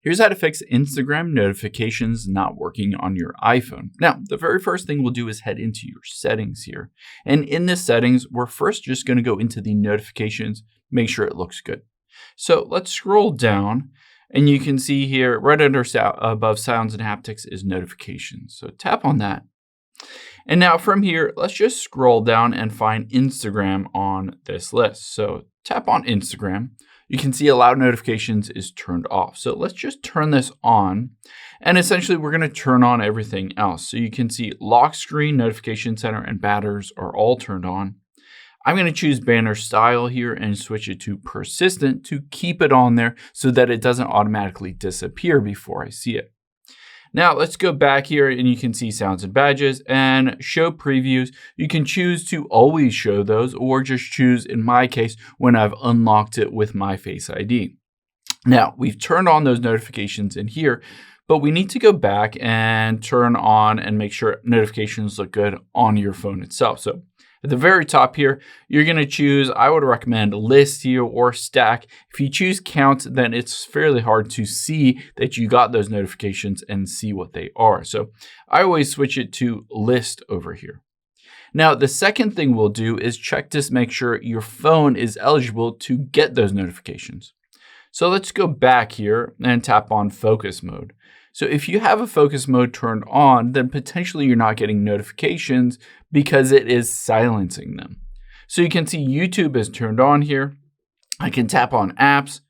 Here's how to fix Instagram notifications not working on your iPhone. Now, the very first thing we'll do is head into your settings here. And in the settings, we're first just going to go into the notifications, make sure it looks good. So let's scroll down and you can see here right under above sounds and haptics is notifications. So tap on that. And now from here, let's just scroll down and find Instagram on this list. So tap on Instagram. You can see allow notifications is turned off. So let's just turn this on. And essentially we're going to turn on everything else. So you can see lock screen, notification center, and banners are all turned on. I'm going to choose banner style here and switch it to persistent to keep it on there so that it doesn't automatically disappear before I see it. Now let's go back here and you can see sounds and badges and show previews. You can choose to always show those or just choose, in my case, when I've unlocked it with my Face ID. Now we've turned on those notifications in here, but we need to go back and turn on and make sure notifications look good on your phone itself. So at the very top here, you're going to choose, I would recommend list here or stack. If you choose count, then it's fairly hard to see that you got those notifications and see what they are. So I always switch it to list over here. Now, the second thing we'll do is check to make sure your phone is eligible to get those notifications. So let's go back here and tap on focus mode. So if you have a focus mode turned on, then potentially you're not getting notifications because it is silencing them. So you can see YouTube is turned on here. I can tap on apps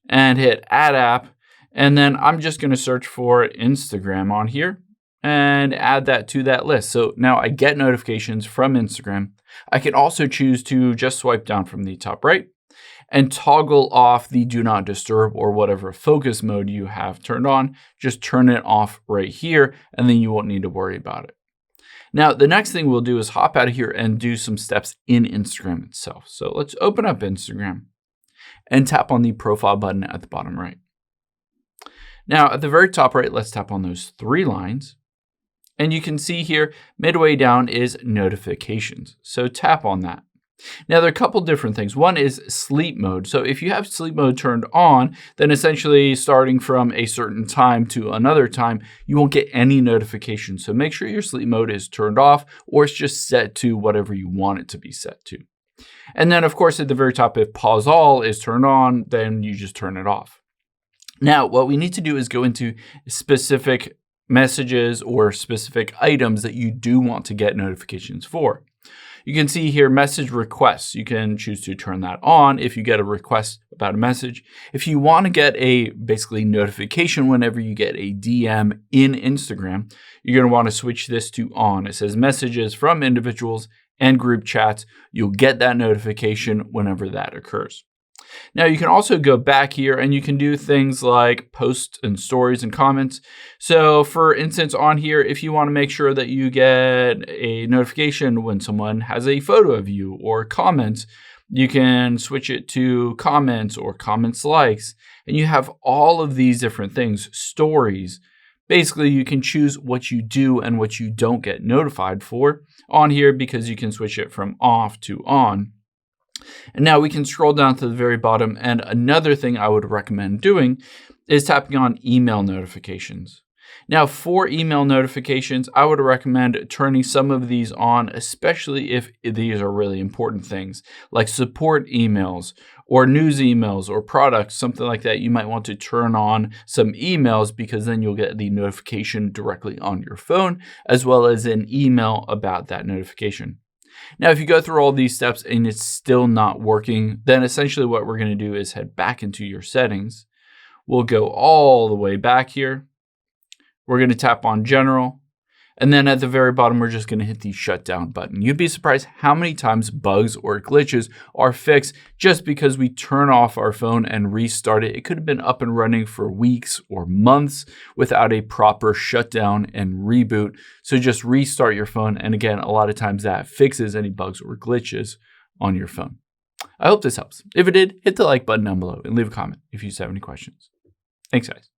and hit add app. And then I'm just going to search for Instagram on here and add that to that list. So now I get notifications from Instagram. I can also choose to just swipe down from the top right and toggle off the do not disturb or whatever focus mode you have turned on. Just turn it off right here and then you won't need to worry about it. Now, the next thing we'll do is hop out of here and do some steps in Instagram itself. So let's open up Instagram and tap on the profile button at the bottom right. Now, at the very top right, let's tap on those three lines. And you can see here, midway down is notifications. So tap on that. Now, there are a couple different things. One is sleep mode. So if you have sleep mode turned on, then essentially starting from a certain time to another time, you won't get any notifications. So make sure your sleep mode is turned off or it's just set to whatever you want it to be set to. And then, of course, at the very top, if pause all is turned on, then you just turn it off. Now, what we need to do is go into specific messages or specific items that you do want to get notifications for. You can see here message requests. You can choose to turn that on if you get a request about a message. If you want to get a basically notification whenever you get a DM in Instagram, you're going to want to switch this to on. It says messages from individuals and group chats. You'll get that notification whenever that occurs. Now you can also go back here and you can do things like posts and stories and comments. So for instance, on here, if you want to make sure that you get a notification when someone has a photo of you or comments, you can switch it to comments or comments likes. And you have all of these different things, stories. Basically, you can choose what you do and what you don't get notified for on here because you can switch it from off to on. And now we can scroll down to the very bottom. And another thing I would recommend doing is tapping on email notifications. Now for email notifications, I would recommend turning some of these on, especially if these are really important things like support emails or news emails or products, something like that. You might want to turn on some emails because then you'll get the notification directly on your phone as well as an email about that notification. Now, if you go through all these steps and it's still not working, then essentially what we're going to do is head back into your settings. We'll go all the way back here. We're going to tap on general. And then at the very bottom, we're just going to hit the shutdown button. You'd be surprised how many times bugs or glitches are fixed just because we turn off our phone and restart it. It could have been up and running for weeks or months without a proper shutdown and reboot. So just restart your phone. And again, a lot of times that fixes any bugs or glitches on your phone. I hope this helps. If it did, hit the like button down below and leave a comment if you have any questions. Thanks, guys.